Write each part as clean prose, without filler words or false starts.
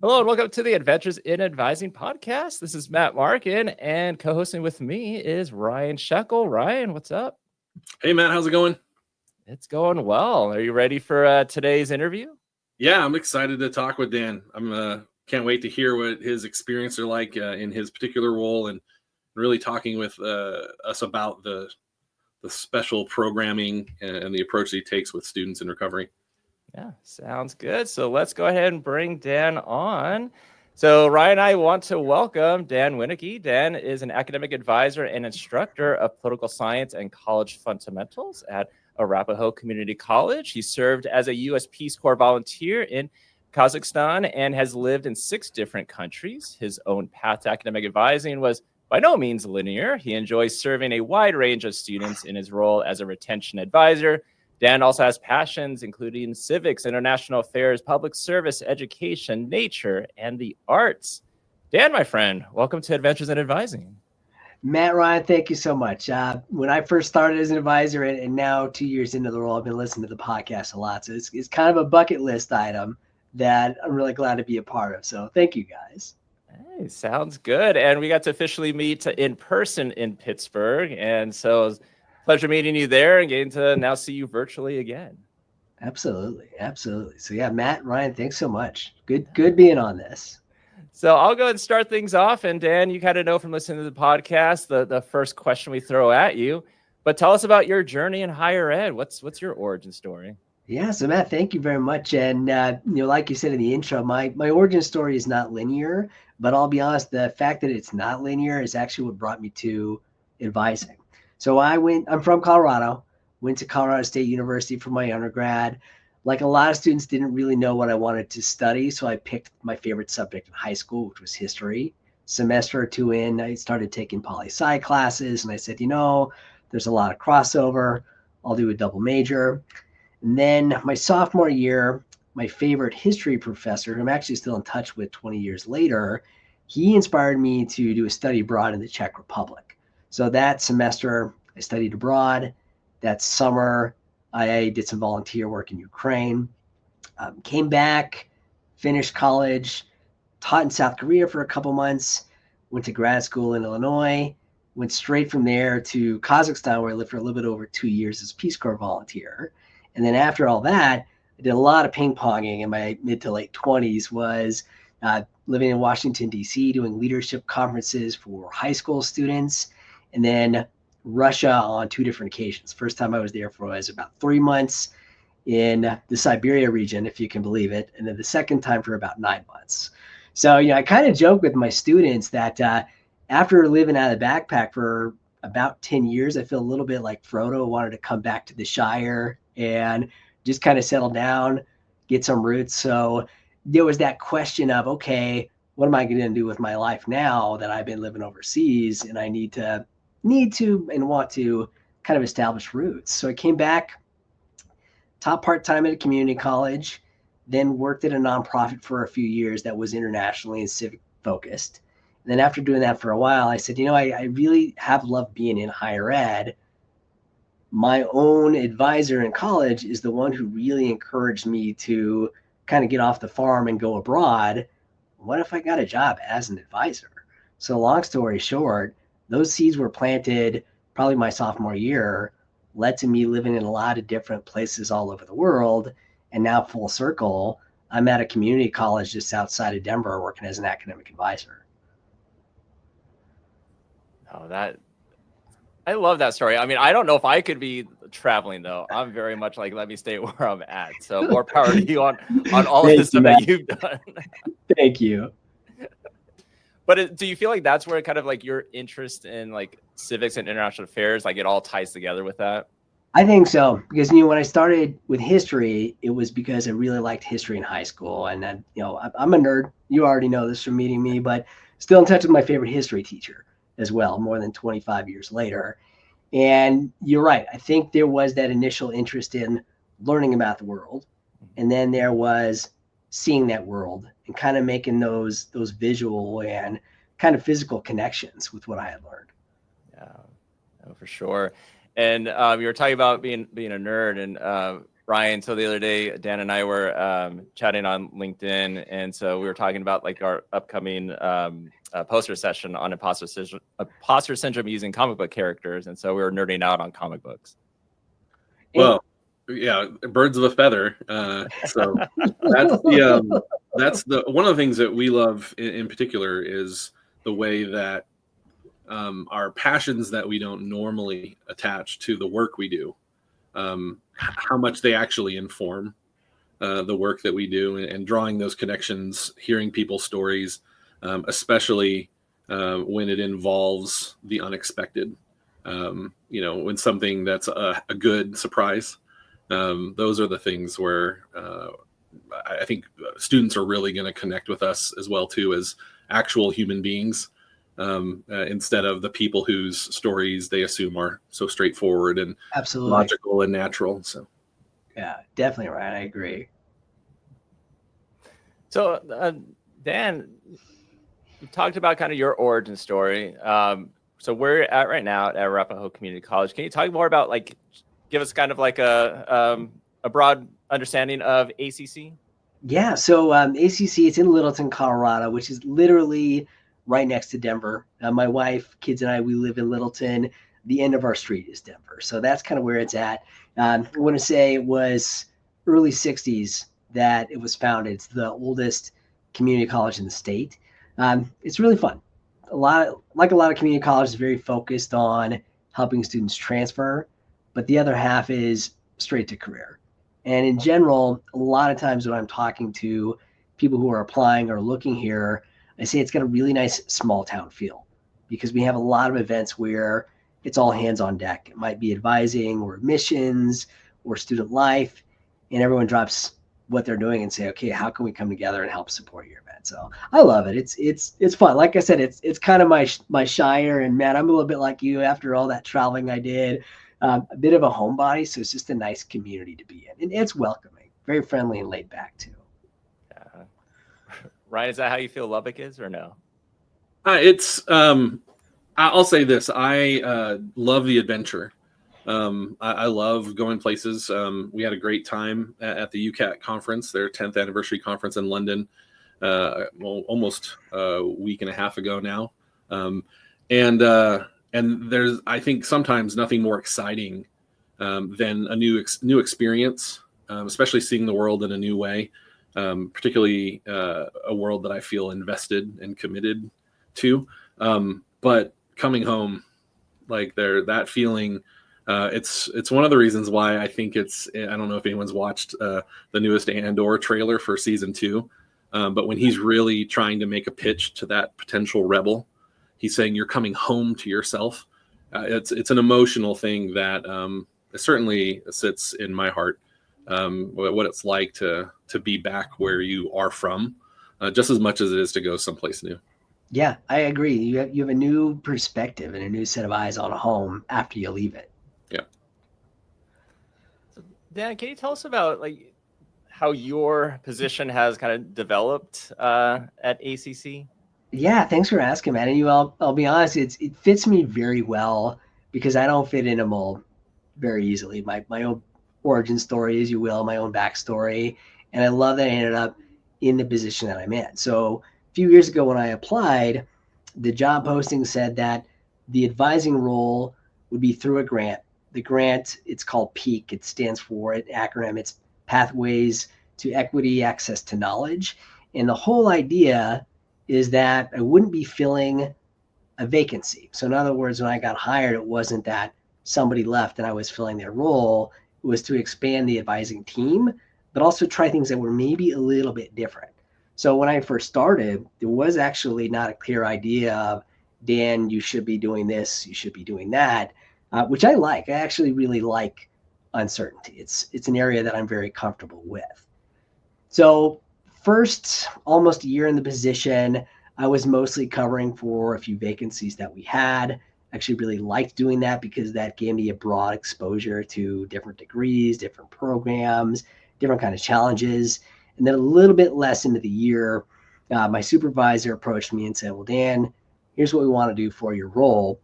Hello and welcome to the Adventures in Advising podcast. This is Matt Markin, and co-hosting with me is Ryan Shekel. Ryan, what's up? Hey, Matt, how's it going? It's going well. Are you ready for today's interview? Yeah, I'm excited to talk with Dan. Can't wait to hear what his experience are like in his particular role, and really talking with us about the special programming and the approach that he takes with students in recovery. Yeah, sounds good. So let's go ahead and bring Dan on. So Ryan and I want to welcome Dan Wienecke. Dan is an academic advisor and instructor of political science and college fundamentals at Arapahoe Community College. He served as a U.S. Peace Corps volunteer in Kazakhstan and has lived in 6 different countries. His own path to academic advising was by no means linear. He enjoys serving a wide range of students in his role as a retention advisor. Dan also has passions including civics, international affairs, public service, education, nature, and the arts. Dan, my friend, welcome to Adventures in Advising. Matt, Ryan, thank you so much. When I first started as an advisor and now 2 years into the role, I've been listening to the podcast a lot. So it's kind of a bucket list item that I'm really glad to be a part of. So thank you, guys. Hey, sounds good. And we got to officially meet in person in Pittsburgh. And so it was a pleasure meeting you there and getting to now see you virtually again. Absolutely. So yeah, Matt, Ryan, thanks so much. Good being on this. So I'll go ahead and start things off. And Dan, you kind of know from listening to the podcast, the first question we throw at you. But tell us about your journey in higher ed. What's your origin story? Yeah, so Matt, thank you very much. And like you said in the intro, my origin story is not linear, but I'll be honest, the fact that it's not linear is actually what brought me to advising. So I'm from Colorado, went to Colorado State University for my undergrad. Like a lot of students, didn't really know what I wanted to study, so I picked my favorite subject in high school, which was history. Semester or 2 in, I started taking poli-sci classes, and I said, there's a lot of crossover. I'll do a double major. And then my sophomore year, my favorite history professor, who I'm actually still in touch with 20 years later, he inspired me to do a study abroad in the Czech Republic. So that semester, I studied abroad. That summer, I did some volunteer work in Ukraine, came back, finished college, taught in South Korea for a couple months, went to grad school in Illinois, went straight from there to Kazakhstan, where I lived for a little bit over 2 years as Peace Corps volunteer. And then after all that, I did a lot of ping ponging in my mid to late 20s, was living in Washington, D.C., doing leadership conferences for high school students, and then Russia on 2 different occasions. First time I was there was about 3 months in the Siberia region, if you can believe it. And then the second time for about 9 months. So, I kind of joke with my students that after living out of the backpack for about 10 years, I feel a little bit like Frodo wanted to come back to the Shire and just kind of settle down, get some roots. So there was that question of, okay, what am I going to do with my life now that I've been living overseas and I need to and want to kind of establish roots. So I came back, taught part-time at a community college, then worked at a nonprofit for a few years that was internationally and civic focused. And then after doing that for a while, I said, I really have loved being in higher ed. My own advisor in college is the one who really encouraged me to kind of get off the farm and go abroad. What if I got a job as an advisor? So long story short, those seeds were planted probably my sophomore year, led to me living in a lot of different places all over the world. And now full circle, I'm at a community college just outside of Denver working as an academic advisor. Oh, I love that story. I mean, I don't know if I could be traveling though. I'm very much like, let me stay where I'm at. So more power to you on all of the stuff that you've done. Thank you. But do you feel like that's where kind of like your interest in like civics and international affairs, like it all ties together with that? I think so, because when I started with history, it was because I really liked history in high school, and then I'm a nerd. You already know this from meeting me, but still in touch with my favorite history teacher as well, more than 25 years later. And you're right. I think there was that initial interest in learning about the world, and then there was seeing that world and kind of making those visual and kind of physical connections with what I had learned. Yeah, for sure. And you were talking about being a nerd, and Ryan, so the other day, Dan and I were chatting on LinkedIn, and so we were talking about like our upcoming poster session on imposter syndrome using comic book characters, and so we were nerding out on comic books. Well, yeah, birds of a feather. So that's the one of the things that we love in particular is the way that our passions that we don't normally attach to the work we do, how much they actually inform the work that we do, and drawing those connections, hearing people's stories, especially when it involves the unexpected. When something that's a good surprise, those are the things where I think students are really going to connect with us as well too, as actual human beings, instead of the people whose stories they assume are so straightforward and Absolutely logical and natural. So yeah, definitely right. I agree. So Dan, you talked about kind of your origin story. So where you're at right now at Arapahoe Community College. Can you talk more about, like, give us kind of like a broad understanding of ACC? Yeah, so ACC, it's in Littleton, Colorado, which is literally right next to Denver. My wife, kids, and I, we live in Littleton. The end of our street is Denver. So that's kind of where it's at. I want to say it was early 60s that it was founded. It's the oldest community college in the state. It's really fun. A lot of community colleges, very focused on helping students transfer, but the other half is straight to career. And in general, a lot of times when I'm talking to people who are applying or looking here, I say it's got a really nice small town feel, because we have a lot of events where it's all hands on deck. It might be advising or admissions or student life, and everyone drops what they're doing and say, okay, how can we come together and help support your event? So I love it. It's fun. Like I said, it's kind of my shire, and man, I'm a little bit like you after all that traveling I did. A bit of a homebody, so it's just a nice community to be in, and it's welcoming, very friendly and laid back too. Ryan, is that how you feel Lubbock is, or no? I'll say this: I love the adventure. I love going places. We had a great time at the UCAT conference, their 10th anniversary conference in London, almost a week and a half ago now. And there's, I think, sometimes nothing more exciting than a new experience, especially seeing the world in a new way, particularly a world that I feel invested and committed to. But coming home, like that feeling, it's one of the reasons why I think I don't know if anyone's watched the newest Andor trailer for season 2, but when he's really trying to make a pitch to that potential rebel, he's saying you're coming home to yourself. It's an emotional thing that certainly sits in my heart. What it's like to be back where you are from, just as much as it is to go someplace new. Yeah, I agree. You have a new perspective and a new set of eyes on a home after you leave it. Yeah. So, Dan, can you tell us about like how your position has kind of developed at ACC? Yeah, thanks for asking, man. And I'll be honest, it fits me very well because I don't fit in a mold very easily. My own origin story, as you will, my own backstory, and I love that I ended up in the position that I'm in. So a few years ago when I applied, the job posting said that the advising role would be through a grant. The grant, it's called PEAK. It stands for, an acronym, it's Pathways to Equity, Access to Knowledge. And the whole idea is that I wouldn't be filling a vacancy. So in other words, when I got hired, it wasn't that somebody left and I was filling their role. It was to expand the advising team, but also try things that were maybe a little bit different. So when I first started, there was actually not a clear idea of, Dan, you should be doing this, you should be doing that, which I like. I actually really like uncertainty. It's an area that I'm very comfortable with. So first almost a year in the position, I was mostly covering for a few vacancies that we had. Actually really liked doing that because that gave me a broad exposure to different degrees, different programs, different kind of challenges. And then a little bit less into the year, my supervisor approached me and said, well, Dan, here's what we want to do for your role.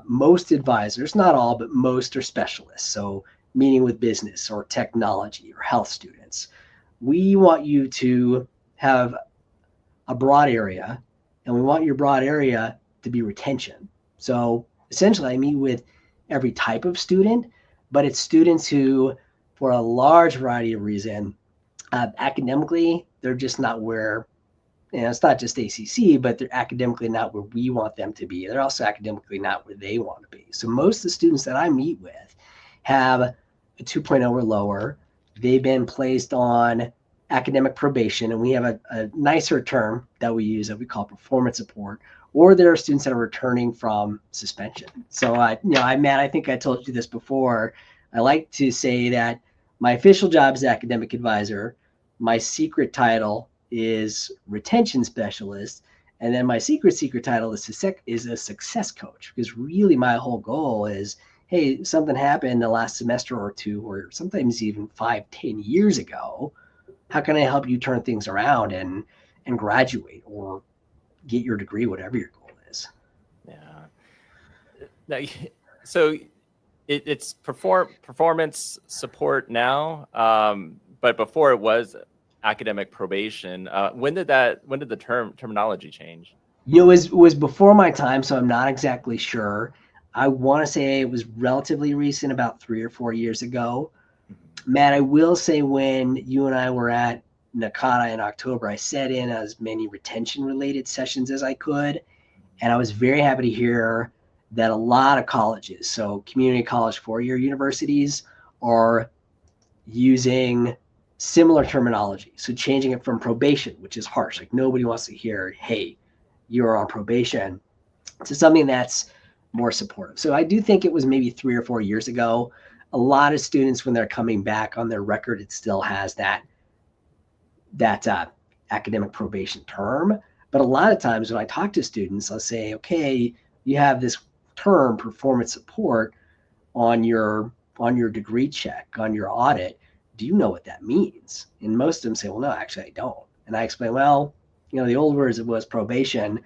Most advisors, not all, but most, are specialists. So meeting with business or technology or health students. We want you to have a broad area, and we want your broad area to be retention. So essentially, I meet with every type of student, but it's students who, for a large variety of reasons, academically, they're just not where, it's not just ACC, but they're academically not where we want them to be. They're also academically not where they want to be. So most of the students that I meet with have a 2.0 or lower. They've been placed on academic probation, and we have a nicer term that we use that we call performance support, or there are students that are returning from suspension. So, Matt, I think I told you this before. I like to say that my official job is academic advisor. My secret title is retention specialist. And then my secret title is a success coach, because really my whole goal is, hey, something happened the last semester or two, or sometimes even 5-10 years ago. How can I help you turn things around and graduate or get your degree, whatever your goal is? Yeah. So it's performance support now, but before it was academic probation. When did the terminology change? It was before my time, so I'm not exactly sure. I want to say it was relatively recent, about 3 or 4 years ago. Matt, I will say, when you and I were at Nakata in October, I set in as many retention-related sessions as I could, and I was very happy to hear that a lot of colleges, so community college 4-year universities, are using similar terminology. So changing it from probation, which is harsh, like nobody wants to hear, hey, you're on probation, to something that's more supportive. So I do think it was maybe 3 or 4 years ago. A lot of students, when they're coming back on their record, it still has that academic probation term. But a lot of times when I talk to students, I'll say, okay, you have this term, performance support, on your degree check, on your audit. Do you know what that means? And most of them say, well, no, actually I don't. And I explain, well, the old words, it was probation.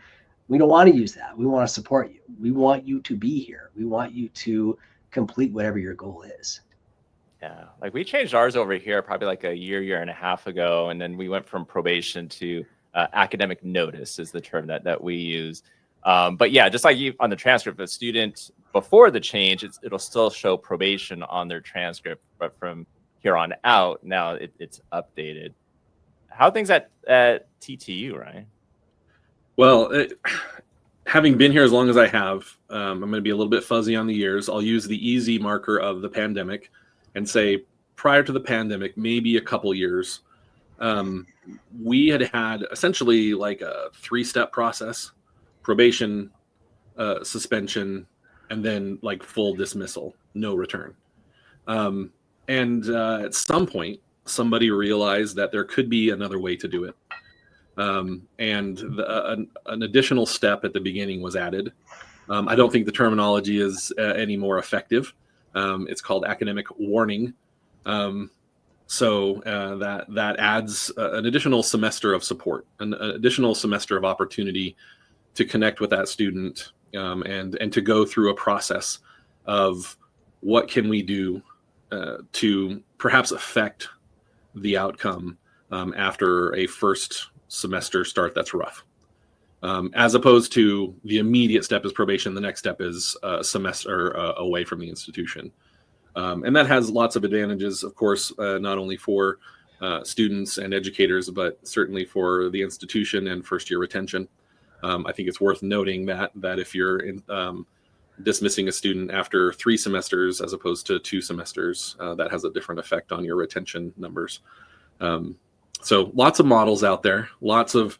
We don't want to use that. We want to support you. We want you to be here. We want you to complete whatever your goal is. Yeah, like we changed ours over here probably like a year and a half ago, and then we went from probation to academic notice is the term that we use. But yeah, just like you on the transcript, a student before the change, it'll still show probation on their transcript, but from here on out, now it's updated. How are things at TTU, Ryan? Well, having been here as long as I have, I'm going to be a little bit fuzzy on the years. I'll use the easy marker of the pandemic and say prior to the pandemic, maybe a couple years, we had essentially like a 3-step process: probation, suspension, and then like full dismissal, no return. And at some point, somebody realized that there could be another way to do it. And an additional step at the beginning was added. I don't think the terminology is any more effective. It's called academic warning. So that adds an additional semester of support, an additional semester of opportunity to connect with that student, and to go through a process of what can we do to perhaps affect the outcome after a first semester start that's rough, as opposed to the immediate step is probation. The next step is a semester away from the institution. And that has lots of advantages, of course, not only for students and educators, but certainly for the institution and first-year retention. I think it's worth noting that if you're dismissing a student after 3 semesters as opposed to 2 semesters, that has a different effect on your retention numbers. So lots of models out there, lots of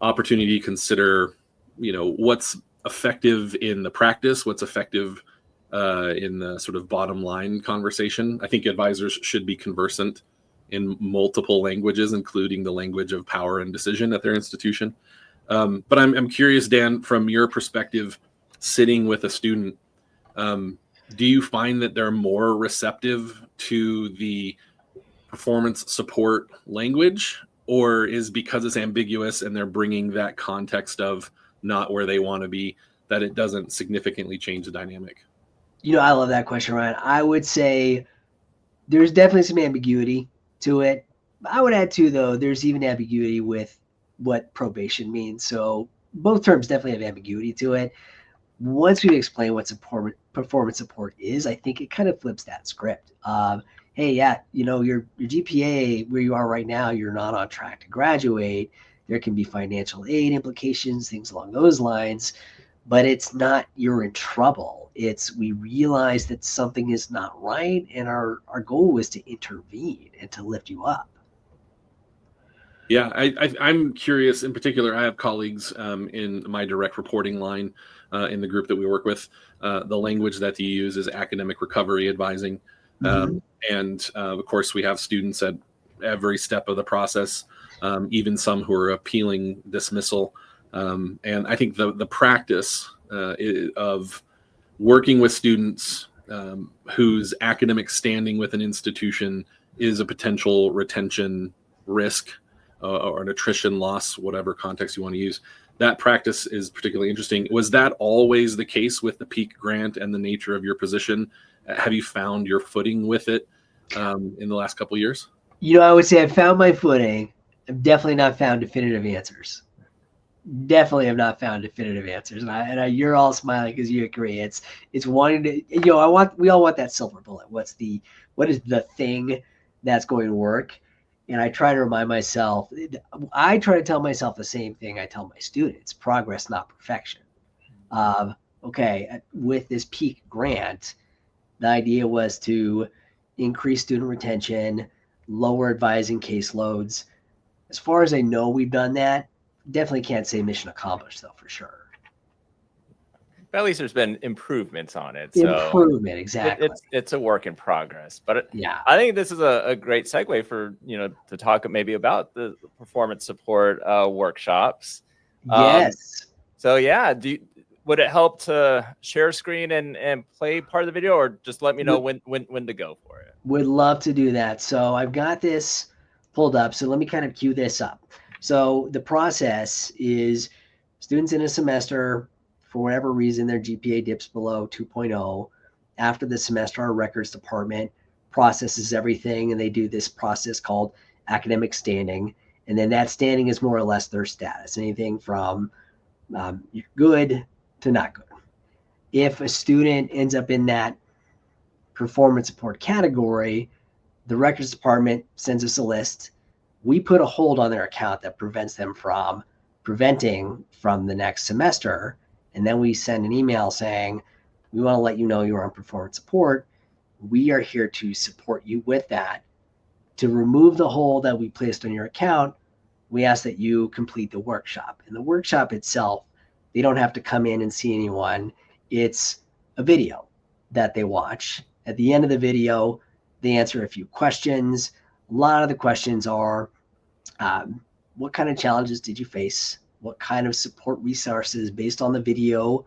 opportunity to consider, what's effective in the practice, what's effective in the sort of bottom line conversation. I think advisors should be conversant in multiple languages, including the language of power and decision at their institution. But I'm curious, Dan, from your perspective, sitting with a student, do you find that they're more receptive to the performance support language, or is because it's ambiguous and they're bringing that context of not where they want to be, that it doesn't significantly change the dynamic? I love that question, Ryan. I would say There's definitely some ambiguity to it. I would add too, though, there's even ambiguity with what probation means. So both terms definitely have ambiguity to it. Once we explain what performance support is, I think it kind of flips that script. Hey, yeah, your GPA where you are right now, you're not on track to graduate. There can be financial aid implications, things along those lines, but it's not you're in trouble. It's we realize that something is not right, and our goal is to intervene and to lift you up. Yeah, I'm curious. In particular, I have colleagues in my direct reporting line in the group that we work with. The language that you use is academic recovery advising. And of course, we have students at every step of the process, even some who are appealing dismissal. And I think the practice of working with students whose academic standing with an institution is a potential retention risk or an attrition loss, whatever context you want to use. That practice is particularly interesting. Was that always the case with the PEAK grant and the nature of your position? Have you found your footing with it in the last couple of years? I would say I found my footing. I've definitely not found definitive answers. Definitely have not found definitive answers. And you're all smiling because you agree. It's wanting to, we all want that silver bullet. What is the thing that's going to work? And I try to remind myself, I try to tell myself the same thing I tell my students: progress, not perfection. Okay, with this PEAK grant, the idea was to increase student retention, lower advising caseloads. As far as I know, we've done that. Definitely can't say mission accomplished, though, for sure. But at least there's been improvements on it. Improvement, exactly. It's a work in progress. But yeah, I think this is a great segue for to talk maybe about the performance support workshops. Yes. So yeah, would it help to share screen and play part of the video, or just let me know when to go for it? Would love to do that. So I've got this pulled up. So let me kind of cue this up. So the process is students in a semester, for whatever reason, their GPA dips below 2.0. After the semester, our records department processes everything, and they do this process called academic standing. And then that standing is more or less their status, anything from good to not good. If a student ends up in that performance support category, the records department sends us a list. We put a hold on their account that prevents them from preventing from the next semester. And then we send an email saying, we want to let you know you're on performance support. We are here to support you with that. To remove the hold that we placed on your account, we ask that you complete the workshop. And the workshop itself, they don't have to come in and see anyone. It's a video that they watch. At the end of the video, they answer a few questions. A lot of the questions are, what kind of challenges did you face? What kind of support resources based on the video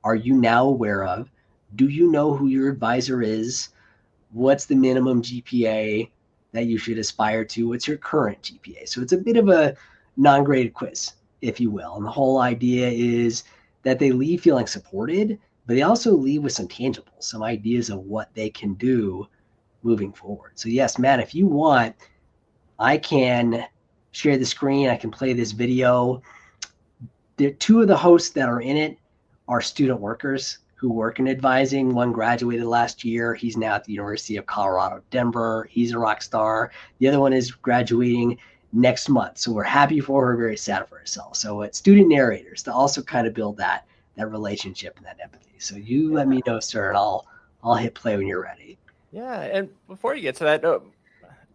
are you now aware of? Do you know who your advisor is? What's the minimum GPA that you should aspire to? What's your current GPA? So it's a bit of a non-graded quiz, if you will. And the whole idea is that they leave feeling supported, but they also leave with some tangibles, some ideas of what they can do moving forward. So yes, Matt, if you want, I can share the screen. I can play this video. The two of the hosts that are in it are student workers who work in advising. One graduated last year. He's now at the University of Colorado, Denver. He's a rock star. The other one is graduating next month. So we're happy for her, very sad for herself. So it's student narrators to also kind of build that relationship and that empathy. So you let me know, sir, and I'll hit play when you're ready. Yeah, and before you get to that,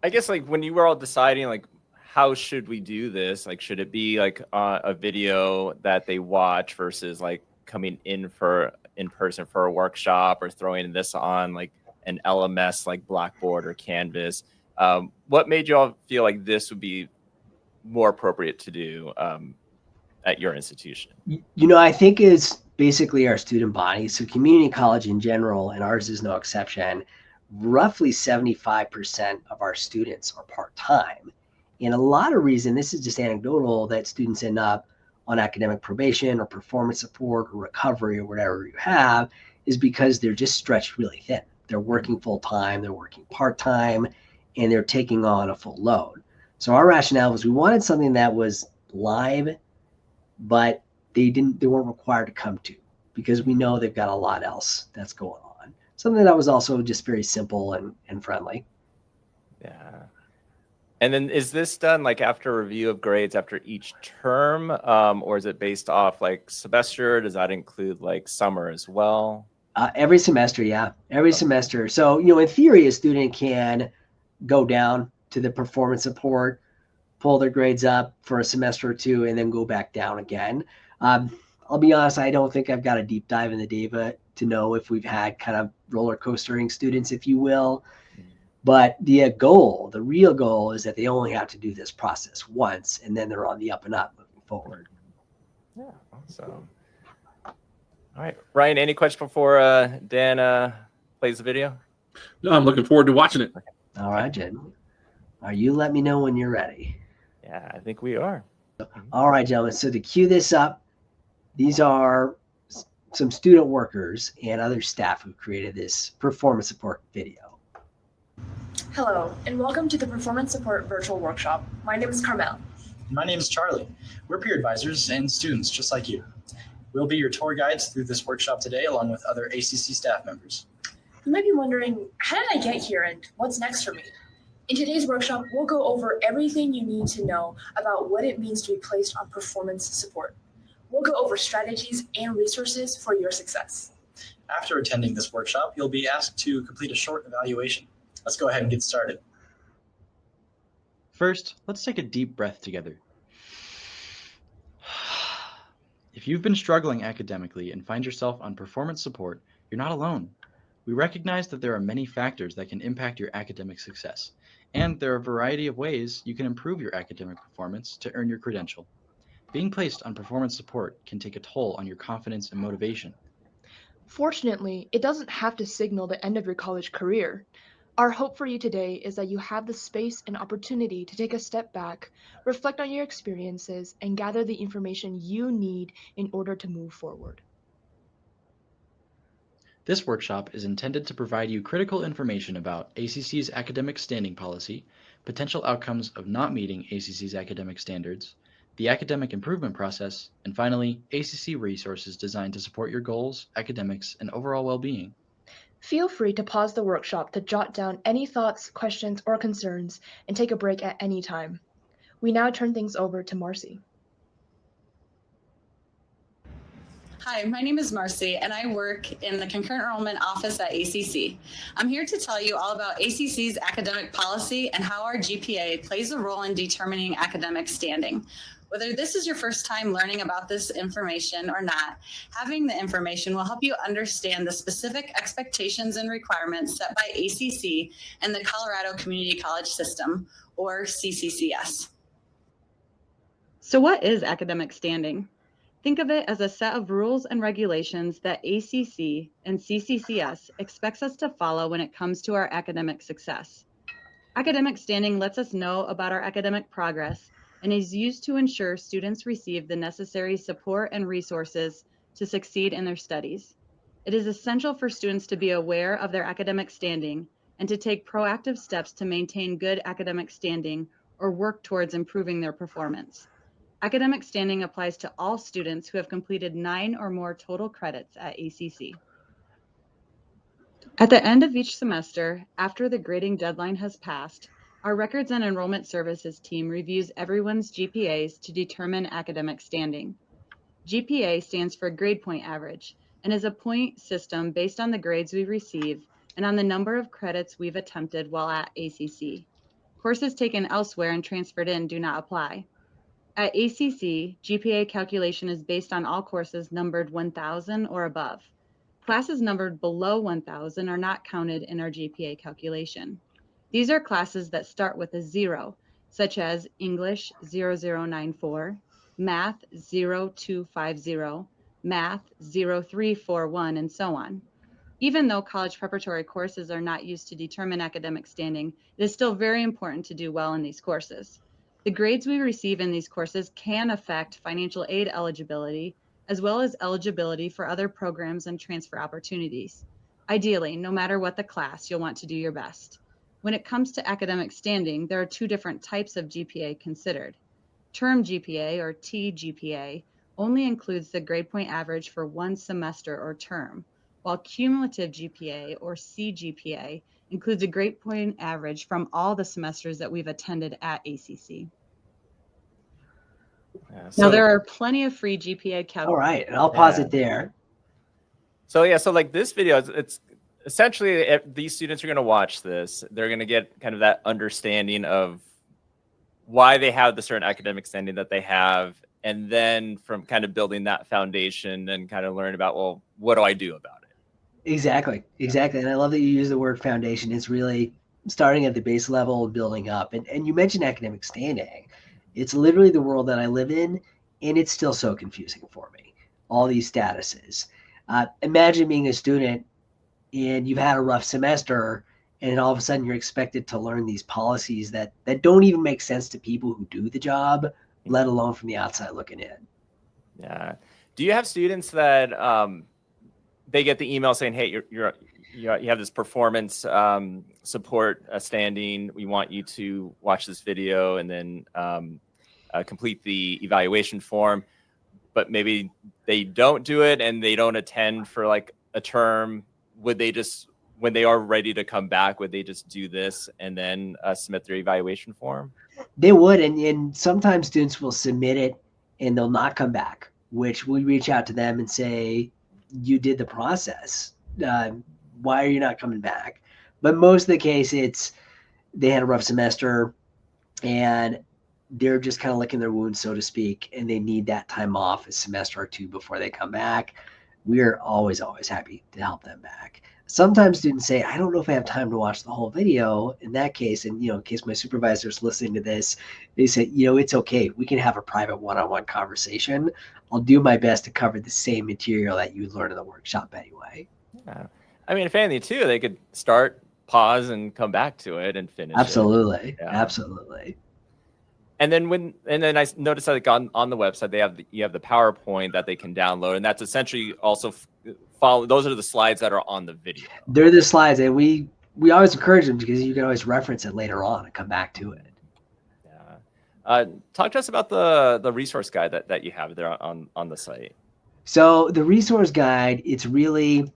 I guess like when you were all deciding like how should we do this, like should it be like a video that they watch versus like coming in person for a workshop, or throwing this on like an LMS like Blackboard or Canvas? What made you all feel like this would be more appropriate to do at your institution? I think it's basically our student body. So community college in general, and ours is no exception, roughly 75% of our students are part-time. And a lot of reason, this is just anecdotal, that students end up on academic probation or performance support or recovery or whatever you have, is because they're just stretched really thin. they're working full time, they're working part time, and they're taking on a full load. So our rationale was we wanted something that was live, but they weren't required to come to, because we know they've got a lot else that's going on. Something that was also just very simple and friendly. Yeah. And then is this done like after review of grades after each term, or is it based off like semester? Does that include like summer as well? Every semester, yeah, every semester. So, in theory, a student can go down to the performance support, pull their grades up for a semester or two, and then go back down again. I'll be honest, I don't think I've got a deep dive in the data to know if we've had kind of roller coastering students, if you will. But the real goal is that they only have to do this process once, and then they're on the up and up moving forward. Yeah, awesome. All right, Ryan, any questions before Dan plays the video? No, I'm looking forward to watching it. All right, Jen. You let me know when you're ready. Yeah, I think we are. All right, gentlemen. So to cue this up, these are some student workers and other staff who created this performance support video. Hello, and welcome to the Performance Support Virtual Workshop. My name is Carmel. My name is Charlie. We're peer advisors and students just like you. We'll be your tour guides through this workshop today, along with other ACC staff members. You might be wondering, how did I get here and what's next for me? In today's workshop, we'll go over everything you need to know about what it means to be placed on performance support. We'll go over strategies and resources for your success. After attending this workshop, you'll be asked to complete a short evaluation. Let's go ahead and get started. First, let's take a deep breath together. If you've been struggling academically and find yourself on performance support, you're not alone. We recognize that there are many factors that can impact your academic success, and there are a variety of ways you can improve your academic performance to earn your credential. Being placed on performance support can take a toll on your confidence and motivation. Fortunately, it doesn't have to signal the end of your college career. Our hope for you today is that you have the space and opportunity to take a step back, reflect on your experiences, and gather the information you need in order to move forward. This workshop is intended to provide you critical information about ACC's academic standing policy, potential outcomes of not meeting ACC's academic standards, the academic improvement process, and finally, ACC resources designed to support your goals, academics, and overall well-being. Feel free to pause the workshop to jot down any thoughts, questions, or concerns and take a break at any time. We now turn things over to Marcy. Hi, my name is Marcy, and I work in the concurrent enrollment office at ACC. I'm here to tell you all about ACC's academic policy and how our GPA plays a role in determining academic standing. Whether this is your first time learning about this information or not, having the information will help you understand the specific expectations and requirements set by ACC and the Colorado Community College System, or CCCS. So what is academic standing? Think of it as a set of rules and regulations that ACC and CCCS expects us to follow when it comes to our academic success. Academic standing lets us know about our academic progress and is used to ensure students receive the necessary support and resources to succeed in their studies. It is essential for students to be aware of their academic standing and to take proactive steps to maintain good academic standing or work towards improving their performance. Academic standing applies to all students who have completed 9 or more total credits at ACC. At the end of each semester, after the grading deadline has passed, our Records and Enrollment Services team reviews everyone's GPAs to determine academic standing. GPA stands for grade point average and is a point system based on the grades we receive and on the number of credits we've attempted while at ACC. Courses taken elsewhere and transferred in do not apply. At ACC, GPA calculation is based on all courses numbered 1,000 or above. Classes numbered below 1,000 are not counted in our GPA calculation. These are classes that start with a 0, such as English 0094, Math 0250, Math 0341, and so on. Even though college preparatory courses are not used to determine academic standing, it is still very important to do well in these courses. The grades we receive in these courses can affect financial aid eligibility, as well as eligibility for other programs and transfer opportunities. Ideally, no matter what the class, you'll want to do your best. When it comes to academic standing, there are two different types of GPA considered. Term GPA, or TGPA, only includes the grade point average for one semester or term, while cumulative GPA, or CGPA, includes a grade point average from all the semesters that we've attended at ACC. Yeah, Now, there are plenty of free GPA calculators. All right, and I'll pause it there. So yeah, so like this video, it's essentially these students are going to watch this. They're going to get kind of that understanding of why they have the certain academic standing that they have, and then from kind of building that foundation and kind of learn about, well, what do I do about it? Exactly. And I love that you use the word foundation. It's really starting at the base level and building up. And you mentioned academic standing. It's literally the world that I live in, and it's still so confusing for me. All these statuses. Imagine being a student and you've had a rough semester, and all of a sudden you're expected to learn these policies that don't even make sense to people who do the job, let alone from the outside looking in. Yeah. Do you have students that they get the email saying, hey, you have this performance support standing. We want you to watch this video and then complete the evaluation form, but maybe they don't do it and they don't attend for like a term. Would they just, when they are ready to come back, would they just do this and then submit their evaluation form? They would, and sometimes students will submit it and they'll not come back, which we reach out to them and say, you did the process. Why are you not coming back? But most of the case, it's they had a rough semester and they're just kind of licking their wounds, so to speak, and they need that time off, a semester or two before they come back. We're always happy to help them back. Sometimes students say, I don't know if I have time to watch the whole video. In that case, and in case my supervisor's listening to this, they say, it's okay. We can have a private one-on-one conversation. I'll do my best to cover the same material that you learned in the workshop anyway. Yeah. I mean, if anything too, they could start, pause, and come back to it and finish Absolutely. it. Yeah. Absolutely. And then I noticed that on the website you have the PowerPoint that they can download, and that's essentially also follow. Those are the slides that are on the video. They're the slides, and we always encourage them because you can always reference it later on and come back to it. Yeah. Talk to us about the resource guide that you have there on the site. So the resource guide, it's really,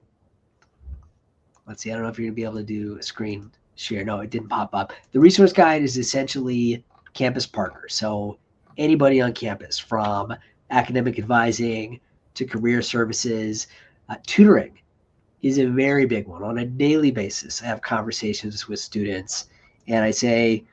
let's see, I don't know if you're gonna be able to do a screen share. No, it didn't pop up. The resource guide is essentially campus partners. So anybody on campus, from academic advising to career services, tutoring is a very big one. On a daily basis, I have conversations with students and I say,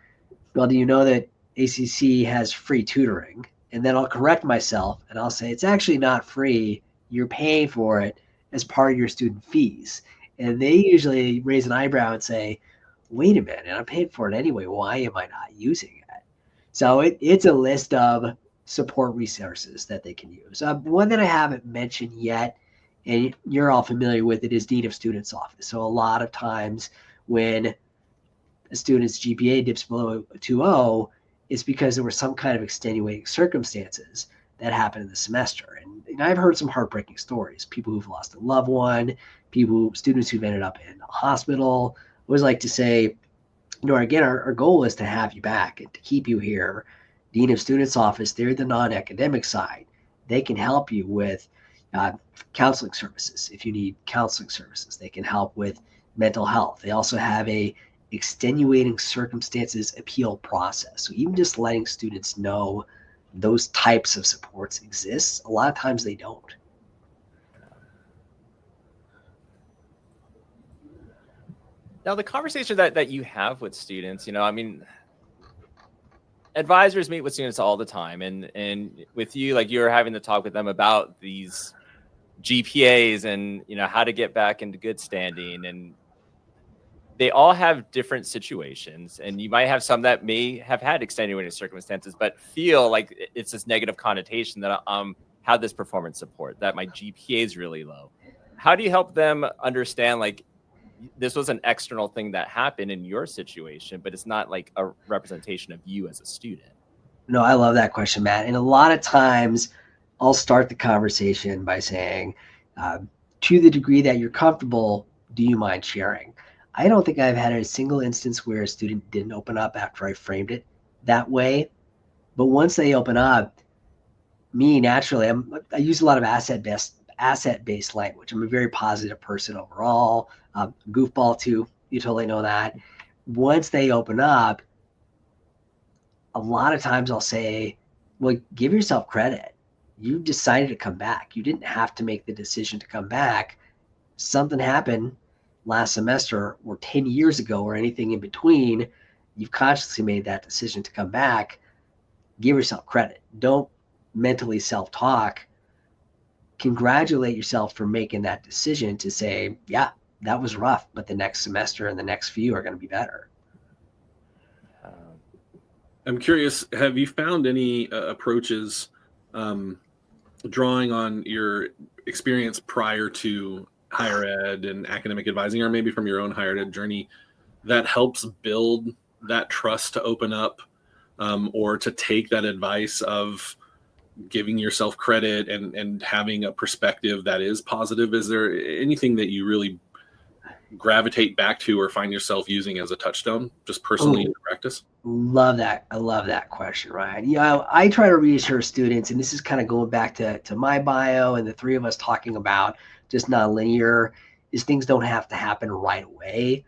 well, do you know that ACC has free tutoring? And then I'll correct myself and I'll say, it's actually not free. You're paying for it as part of your student fees. And they usually raise an eyebrow and say, wait a minute, I'm paying for it anyway. Why am I not using it? So it's a list of support resources that they can use. One that I haven't mentioned yet, and you're all familiar with it, is Dean of Students Office. So a lot of times when a student's GPA dips below a 2.0, it's because there were some kind of extenuating circumstances that happened in the semester. And I've heard some heartbreaking stories. People who've lost a loved one, students who've ended up in a hospital. I always like to say, again, our goal is to have you back and to keep you here. Dean of Students Office, they're the non-academic side. They can help you with counseling services. If you need counseling services, they can help with mental health. They also have a extenuating circumstances appeal process. So even just letting students know those types of supports exist, a lot of times they don't. Now, the conversation that you have with students, I mean, advisors meet with students all the time, and with you, like, you're having to talk with them about these GPAs and how to get back into good standing, and they all have different situations, and you might have some that may have had extenuating circumstances, but feel like it's this negative connotation that have this performance support, that my GPA is really low. How do you help them understand, like, this was an external thing that happened in your situation, but it's not like a representation of you as a student? No, I love that question, Matt. And a lot of times I'll start the conversation by saying, to the degree that you're comfortable, Do you mind sharing? I don't think I've had a single instance where a student didn't open up after I framed it that way. But once they open up, me naturally, I use a lot of asset-based language. I'm a very positive person overall, goofball too. You totally know that. Once they open up, a lot of times I'll say, well, give yourself credit. You decided to come back. You didn't have to make the decision to come back. Something happened last semester or 10 years ago or anything in between. You've consciously made that decision to come back. Give yourself credit. Don't mentally self-talk. Congratulate yourself for making that decision to say, yeah, that was rough, but the next semester and the next few are going to be better. I'm curious, have you found any approaches drawing on your experience prior to higher ed and academic advising, or maybe from your own higher ed journey, that helps build that trust to open up, or to take that advice of giving yourself credit and having a perspective that is positive? Is there anything that you really gravitate back to or find yourself using as a touchstone, just personally in practice? Love that. I love that question, Ryan. I try to reassure students, and this is kind of going back to my bio and the three of us talking about just nonlinear, is things don't have to happen right away.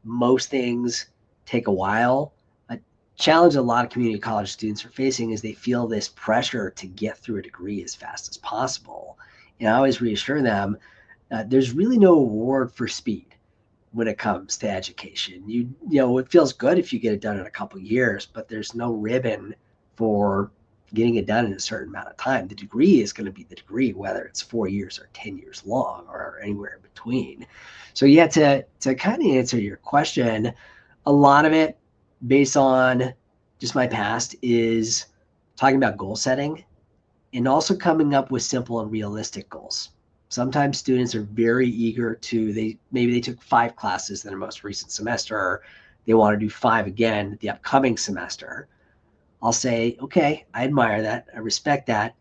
Most things take a while. A challenge a lot of community college students are facing is they feel this pressure to get through a degree as fast as possible. And I always reassure them, there's really no reward for speed when it comes to education. It feels good if you get it done in a couple of years, but there's no ribbon for getting it done in a certain amount of time. The degree is going to be the degree, whether it's 4 years or 10 years long or anywhere in between. So yeah, to kind of answer your question, a lot of it based on just my past is talking about goal setting and also coming up with simple and realistic goals. Sometimes students are very eager to, maybe they took 5 classes in their most recent semester. They want to do 5 again the upcoming semester. I'll say, okay, I admire that. I respect that.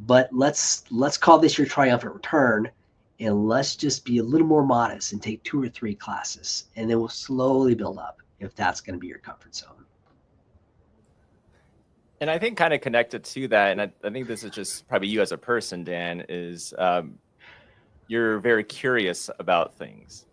But let's call this your triumphant return, and let's just be a little more modest and take 2 or 3 classes. And then we'll slowly build up if that's going to be your comfort zone. And I think kind of connected to that, and I think this is just probably you as a person, Dan, is you're very curious about things.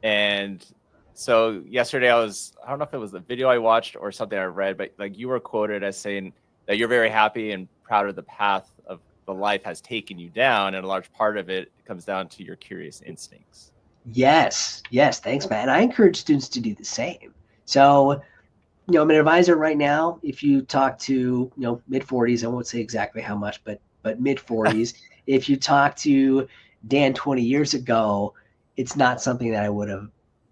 And so yesterday I don't know if it was a video I watched or something I read, but like you were quoted as saying that you're very happy and proud of the path of the life has taken you down. And a large part of it comes down to your curious instincts. Yes. Thanks, Matt. And I encourage students to do the same. So, I'm an advisor right now. If you talk to, mid 40s, I won't say exactly how much, but mid 40s, if you talk to Dan 20 years ago, it's not something that I would have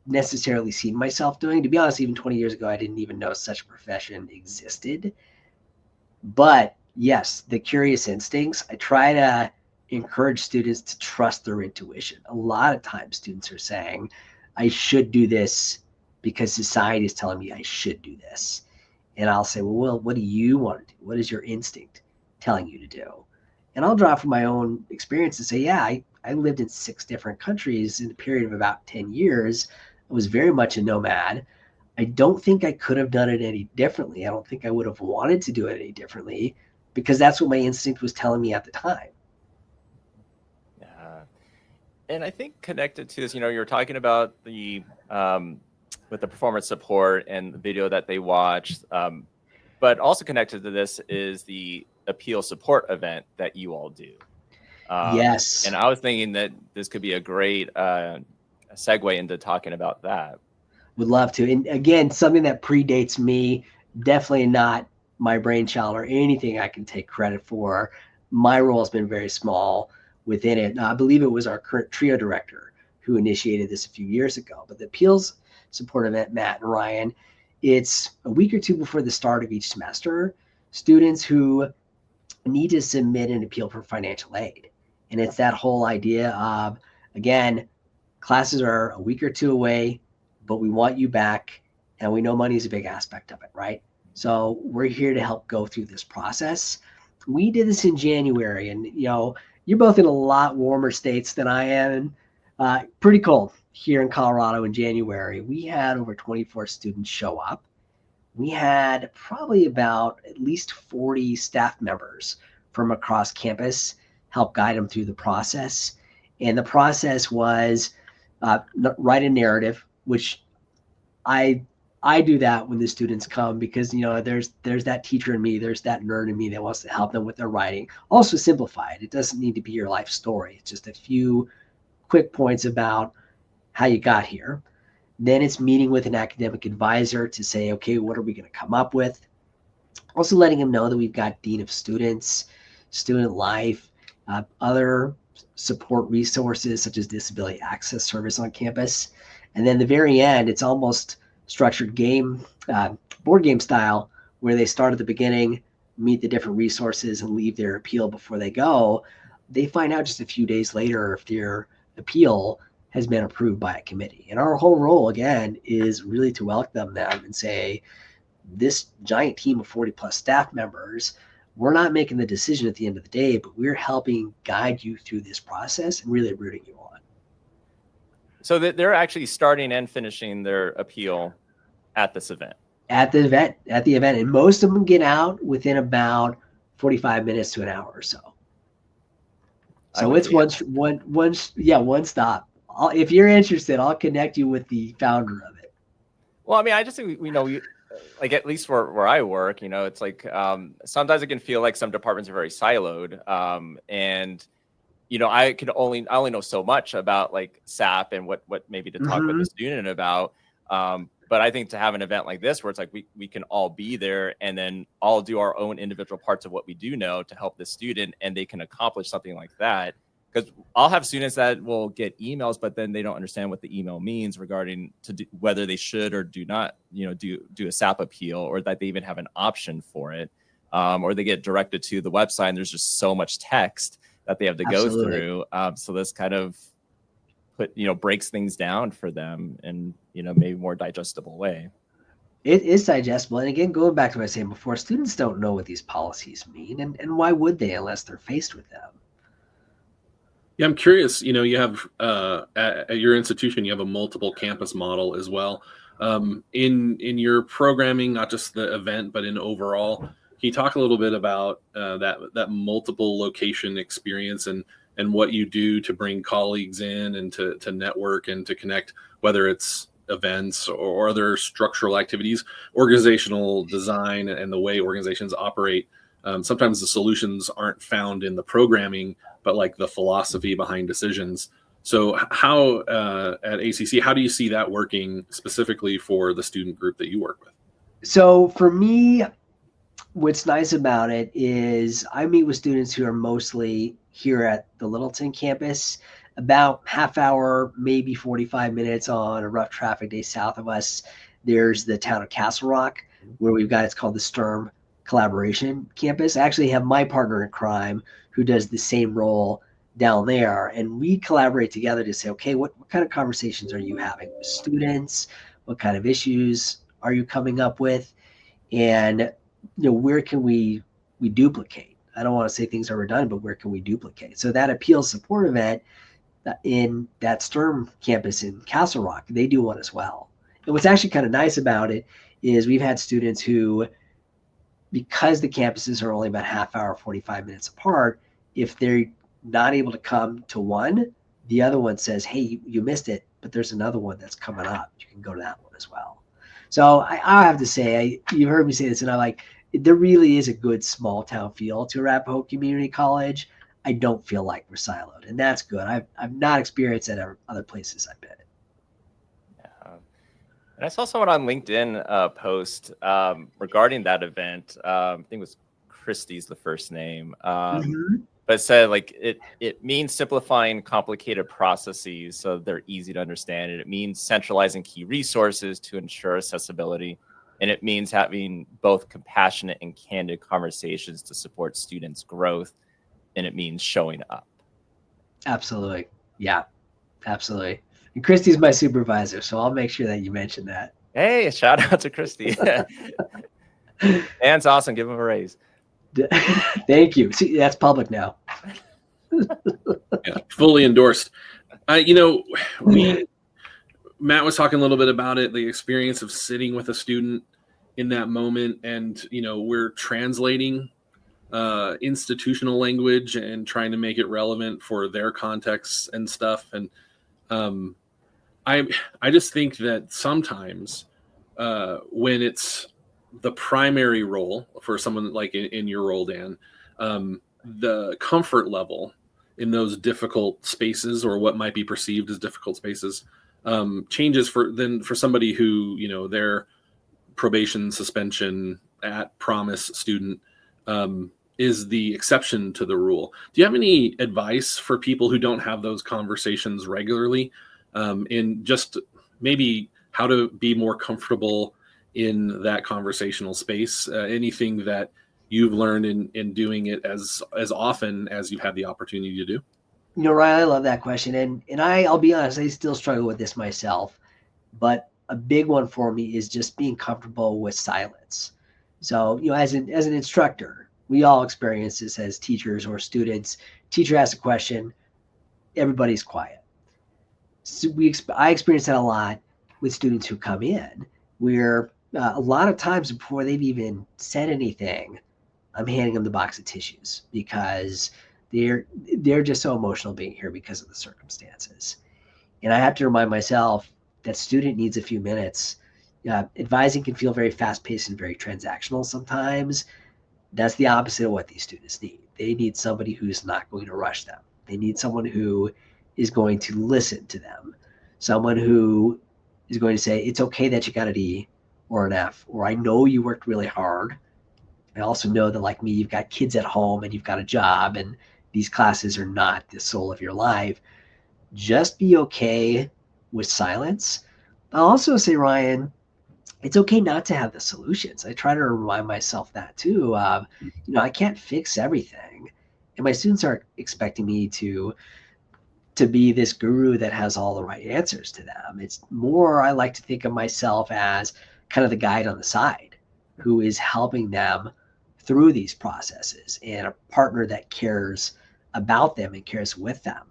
necessarily seen myself doing. To be honest, even 20 years ago, I didn't even know such a profession existed. But yes, the curious instincts, I try to encourage students to trust their intuition. A lot of times students are saying, I should do this because society is telling me I should do this. And I'll say, well, what do you want to do? What is your instinct telling you to do? And I'll draw from my own experience and say, yeah, I lived in 6 different countries in a period of about 10 years. I was very much a nomad. I don't think I could have done it any differently. I don't think I would have wanted to do it any differently because that's what my instinct was telling me at the time. Yeah. And I think connected to this, you were talking about the with the performance support and the video that they watched, but also connected to this is the appeal support event that you all do. Yes. And I was thinking that this could be a great segue into talking about that. Would love to. And again, something that predates me, definitely not my brainchild or anything I can take credit for. My role has been very small within it. Now, I believe it was our current trio director who initiated this a few years ago. But the appeals support event, Matt and Ryan, it's a week or 2 before the start of each semester. Students who need to submit an appeal for financial aid. And it's that whole idea of, again, classes are a week or 2 away, but we want you back. And we know money is a big aspect of it, right? So we're here to help go through this process. We did this in January, and you're both in a lot warmer states than I am. Pretty cold here in Colorado in January. We had over 24 students show up. We had probably about at least 40 staff members from across campus help guide them through the process. And the process was write a narrative, which I do that when the students come, because there's that teacher in me, there's that nerd in me that wants to help them with their writing. Also simplify it. It doesn't need to be your life story. It's just a few quick points about how you got here. Then it's meeting with an academic advisor to say, okay, what are we going to come up with? Also letting them know that we've got dean of students, student life, other support resources such as disability access service on campus. And then the very end, it's almost structured game, board game style, where they start at the beginning, meet the different resources, and leave their appeal before they go. They find out just a few days later if their appeal has been approved by a committee. And our whole role, again, is really to welcome them and say, this giant team of 40 plus staff members, we're not making the decision at the end of the day, but we're helping guide you through this process and really rooting you on. So that they're actually starting and finishing their appeal at this event. At the event. And most of them get out within about 45 minutes to an hour or so. So it's one stop. If you're interested, I'll connect you with the founder of it. Well, I mean, I just think like at least where I work, it's like sometimes it can feel like some departments are very siloed, and I only know so much about like SAP and what maybe to talk with the student about. But I think to have an event like this where it's like we can all be there and then all do our own individual parts of what we do know to help the student, and they can accomplish something like that. Because I'll have students that will get emails, but then they don't understand what the email means regarding whether they should or do not, do a SAP appeal, or that they even have an option for it, or they get directed to the website and there's just so much text that they have to go through. So this kind of breaks things down for them in maybe more digestible way. It is digestible. And again, going back to what I was saying before, students don't know what these policies mean, and why would they unless they're faced with them? Yeah, I'm curious, you have at your institution, you have a multiple campus model as well. In your programming, not just the event, but in overall, can you talk a little bit about that multiple location experience and what you do to bring colleagues in and to network and to connect, whether it's events or other structural activities, organizational design, and the way organizations operate? Sometimes the solutions aren't found in the programming, but like the philosophy behind decisions. So how at ACC, how do you see that working specifically for the student group that you work with? So for me, what's nice about it is I meet with students who are mostly here at the Littleton campus, about half hour, maybe 45 minutes on a rough traffic day south of us. There's the town of Castle Rock, where we've got, it's called the STERM Collaboration Campus. I actually have my partner in crime who does the same role down there, and we collaborate together to say, okay, what kind of conversations are you having with students? What kind of issues are you coming up with? And where can we duplicate? I don't want to say things are redundant, but where can we duplicate? So that appeal support event in that STERM campus in Castle Rock, they do one as well. And what's actually kind of nice about it is we've had students who, because the campuses are only about half hour, 45 minutes apart, if they're not able to come to one, the other one says, hey, you missed it, but there's another one that's coming up. You can go to that one as well. So I have to say, you heard me say this, and I'm like, there really is a good small town feel to Arapahoe Community College. I don't feel like we're siloed, and that's good. I've not experienced that at other places I've been. And I saw someone on LinkedIn post regarding that event. I think it was Christie's the first name, but it said like it means simplifying complicated processes so they're easy to understand, and it means centralizing key resources to ensure accessibility, and it means having both compassionate and candid conversations to support students' growth, and it means showing up. Absolutely, yeah, absolutely. And Christy's my supervisor, so I'll make sure that you mention that. Hey, shout out to Christy. Dan's awesome. Give him a raise. Thank you. See, that's public now. Yeah, fully endorsed. Matt was talking a little bit about it, the experience of sitting with a student in that moment, and we're translating institutional language and trying to make it relevant for their contexts and stuff. And I just think that sometimes when it's the primary role for someone like in your role, Dan, the comfort level in those difficult spaces, or what might be perceived as difficult spaces, changes for somebody who, their probation, suspension, at promise student is the exception to the rule. Do you have any advice for people who don't have those conversations regularly, in just maybe how to be more comfortable in that conversational space? Anything that you've learned in doing it as often as you've had the opportunity to do? Ryan, I love that question. And I'll be honest, I still struggle with this myself. But a big one for me is just being comfortable with silence. So, as an instructor, we all experience this as teachers or students. Teacher asks a question, everybody's quiet. So I experience that a lot with students who come in, where a lot of times before they've even said anything, I'm handing them the box of tissues because they're just so emotional being here because of the circumstances. And I have to remind myself that student needs a few minutes. Advising can feel very fast-paced and very transactional sometimes. That's the opposite of what these students need. They need somebody who's not going to rush them. They need someone who is going to listen to them. Someone who is going to say, it's okay that you got an E or an F, or I know you worked really hard. I also know that, like me, you've got kids at home and you've got a job, and these classes are not the soul of your life. Just be okay with silence. I'll also say, Ryan, it's okay not to have the solutions. I try to remind myself that too. I can't fix everything, and my students aren't expecting me to be this guru that has all the right answers to them. It's more, I like to think of myself as kind of the guide on the side who is helping them through these processes, and a partner that cares about them and cares with them.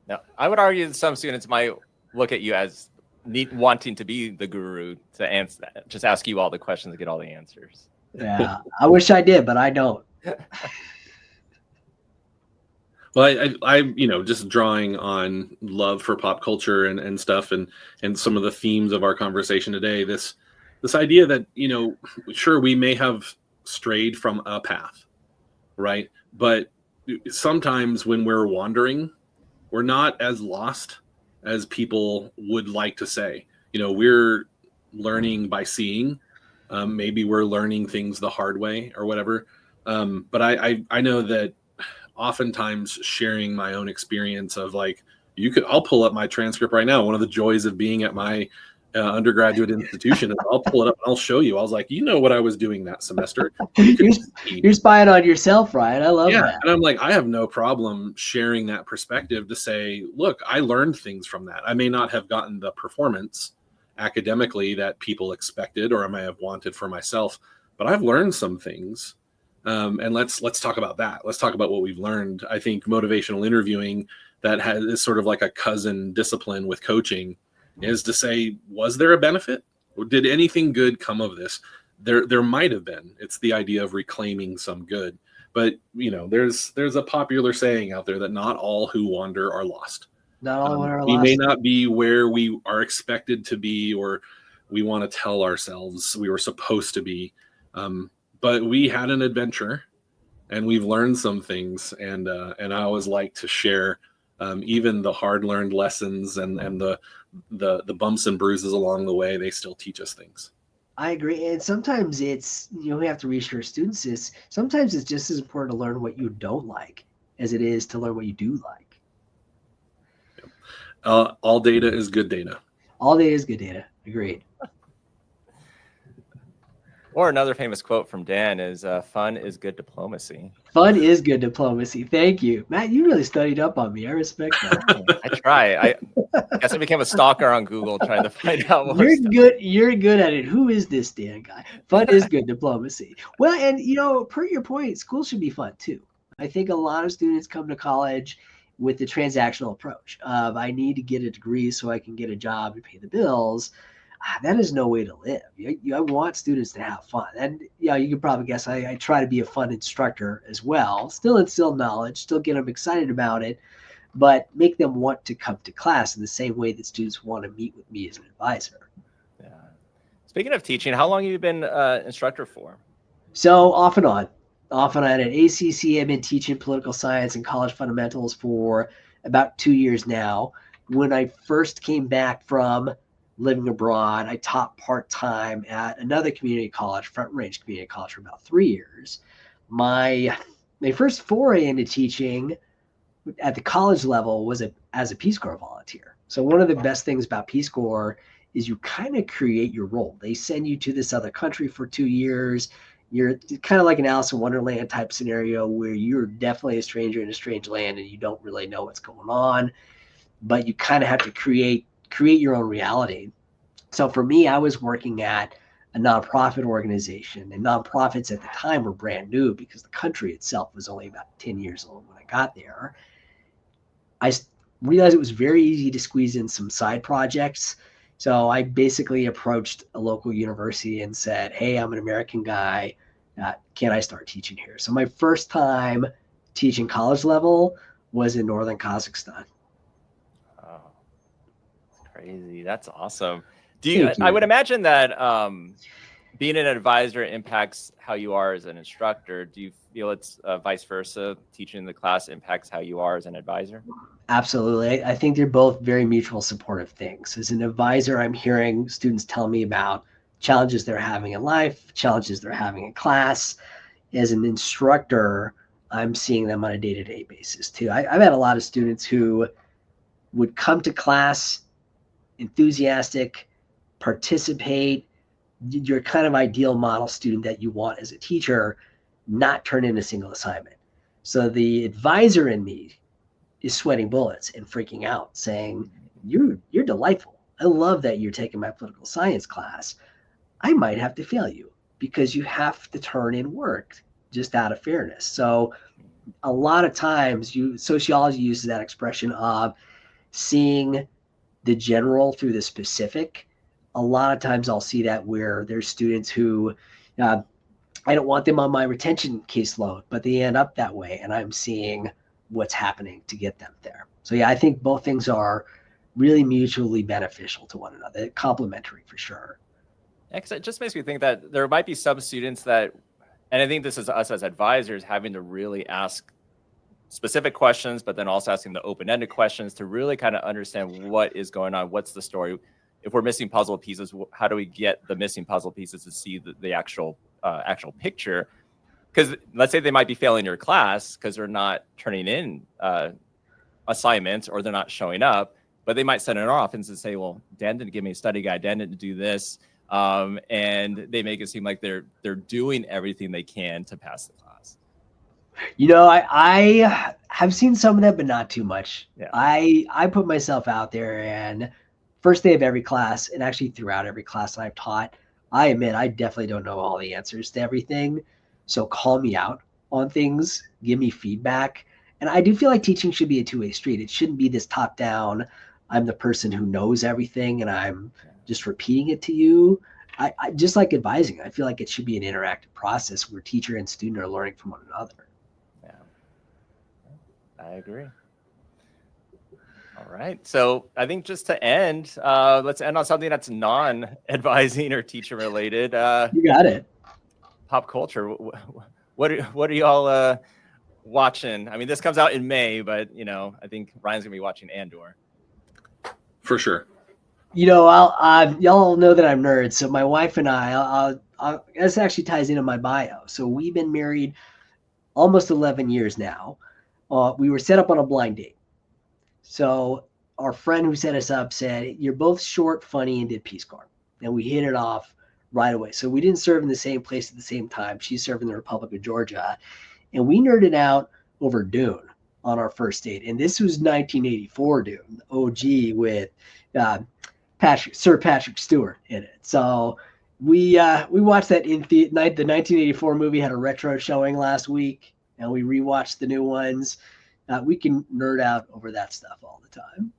Now, I would argue that some students might look at you as wanting to be the guru to answer that. Just ask you all the questions and get all the answers. Yeah, I wish I did, but I don't. Well, I just drawing on love for pop culture and stuff, and some of the themes of our conversation today, this idea that, sure, we may have strayed from a path, right? But sometimes when we're wandering, we're not as lost as people would like to say. We're learning by seeing. Maybe we're learning things the hard way or whatever. But I know that oftentimes sharing my own experience of, like, I'll pull up my transcript right now. One of the joys of being at my undergraduate institution is I'll pull it up and I'll show you. I was like, what I was doing that semester. You're spying on yourself, Ryan. I love that. And I'm like, I have no problem sharing that perspective to say, look, I learned things from that. I may not have gotten the performance academically that people expected or I may have wanted for myself, but I've learned some things. And let's talk about that. Let's talk about what we've learned. I think motivational interviewing is sort of like a cousin discipline with coaching, is to say, was there a benefit? Or did anything good come of this? There might have been. It's the idea of reclaiming some good. But there's a popular saying out there that not all who wander are lost. Not all are we lost. may not be where we are expected to be, or we want to tell ourselves we were supposed to be. But we had an adventure, and we've learned some things. And I always like to share even the hard-learned lessons and the bumps and bruises along the way. They still teach us things. I agree. And sometimes it's, we have to reassure students is sometimes it's just as important to learn what you don't like as it is to learn what you do like. All data is good data. All data is good data. Agreed. Or another famous quote from Dan is, fun is good diplomacy. Fun is good diplomacy. Thank you. Matt, you really studied up on me. I respect that. I try. I guess I became a stalker on Google trying to find out more You're stuff. good. You're good at it. Who is this Dan guy? Fun is good diplomacy. Well, and per your point, school should be fun too. I think a lot of students come to college with the transactional approach of I need to get a degree so I can get a job to pay the bills. That is no way to live. I want students to have fun. And you can probably guess I try to be a fun instructor as well. Still instill knowledge, still get them excited about it, but make them want to come to class in the same way that students want to meet with me as an advisor. Yeah. Speaking of teaching, how long have you been instructor for? So off and on at ACC. I've been teaching political science and college fundamentals for about 2 years now. When I first came back from living abroad, I taught part-time at another community college, Front Range Community College, for about 3 years. My first foray into teaching at the college level was as a Peace Corps volunteer. So one of the best things about Peace Corps is you kind of create your role. They send you to this other country for 2 years. You're kind of like an Alice in Wonderland type scenario where you're definitely a stranger in a strange land and you don't really know what's going on, but you kind of have to create your own reality. So for me, I was working at a nonprofit organization, and nonprofits at the time were brand new because the country itself was only about 10 years old when I got there. I realized it was very easy to squeeze in some side projects. So I basically approached a local university and said, hey, I'm an American guy. Can I start teaching here? So my first time teaching college level was in northern Kazakhstan. Oh, that's crazy. That's awesome. I would imagine that being an advisor impacts how you are as an instructor. Do you feel it's vice versa? Teaching the class impacts how you are as an advisor? Absolutely. I think they're both very mutual supportive things. As an advisor, I'm hearing students tell me about challenges they're having in life, challenges they're having in class. As an instructor, I'm seeing them on a day-to-day basis too. I've had a lot of students who would come to class enthusiastic, participate. You're kind of ideal model student that you want as a teacher, not turn in a single assignment. So the advisor in me is sweating bullets and freaking out, saying, you're delightful. I love that you're taking my political science class. I might have to fail you because you have to turn in work just out of fairness. So a lot of times sociology uses that expression of seeing the general through the specific. A lot of times I'll see that where there's students who I don't want them on my retention caseload, but they end up that way. And I'm seeing what's happening to get them there. So yeah, I think both things are really mutually beneficial to one another, complementary for sure. It just makes me think that there might be some students that, and I think this is us as advisors having to really ask specific questions, but then also asking the open-ended questions to really kind of understand what is going on, what's the story. If we're missing puzzle pieces, how do we get the missing puzzle pieces to see the actual picture? Because let's say they might be failing your class because they're not turning in assignments or they're not showing up, but they might send it off and say, well, Dan didn't give me a study guide, Dan didn't do this. And they make it seem like they're doing everything they can to pass the class. I have seen some of that, but not too much. Yeah. I put myself out there, and first day of every class, and actually throughout every class that I've taught, I admit I definitely don't know all the answers to everything. So call me out on things, give me feedback. And I do feel like teaching should be a two-way street. It shouldn't be this top-down, I'm the person who knows everything and I'm just repeating it to you. I just like advising. I feel like it should be an interactive process where teacher and student are learning from one another. Yeah, I agree. All right. So I think just to end, let's end on something that's non-advising or teacher related. You got it. Pop culture. What are y'all watching? I mean, this comes out in May, but I think Ryan's gonna be watching Andor. For sure. Y'all know that I'm nerds. So my wife and I, this actually ties into my bio. So we've been married almost 11 years now. We were set up on a blind date. So our friend who set us up said, you're both short, funny, and did Peace Corps. And we hit it off right away. So we didn't serve in the same place at the same time. She served in the Republic of Georgia. And we nerded out over Dune on our first date. And this was 1984 Dune, OG with Sir Patrick Stewart in it. So we watched that in the 1984 movie, had a retro showing last week, and we rewatched the new ones. we can nerd out over that stuff all the time.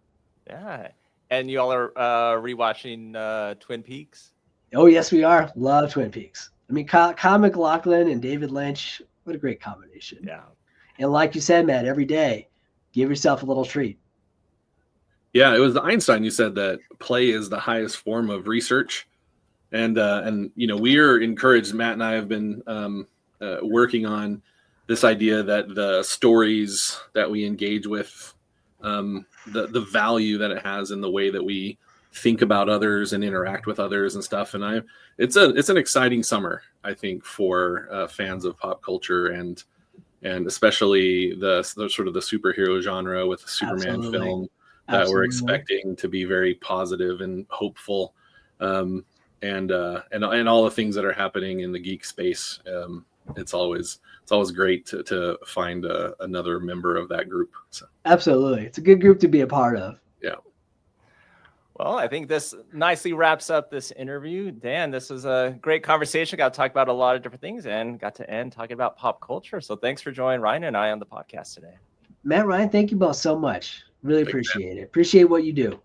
Yeah. And you all are rewatching Twin Peaks? Oh, yes, we are. Love Twin Peaks. I mean, Kyle MacLachlan and David Lynch, what a great combination. Yeah. And like you said, Matt, every day, give yourself a little treat. Yeah, it was Einstein who said that play is the highest form of research. And we are encouraged, Matt and I have been working on this idea that the stories that we engage with, the value that it has in the way that we think about others and interact with others and stuff. And it's an exciting summer, I think, for fans of pop culture and especially the sort of the superhero genre with the Superman Absolutely. film that we're expecting to be very positive and hopeful. And all the things that are happening in the geek space. It's always great to find another member of that group. So. Absolutely. It's a good group to be a part of. Yeah. Well, I think this nicely wraps up this interview. Dan, this was a great conversation. Got to talk about a lot of different things and got to end talking about pop culture. So thanks for joining Ryan and I on the podcast today. Matt, Ryan, thank you both so much. Really appreciate it. Appreciate what you do.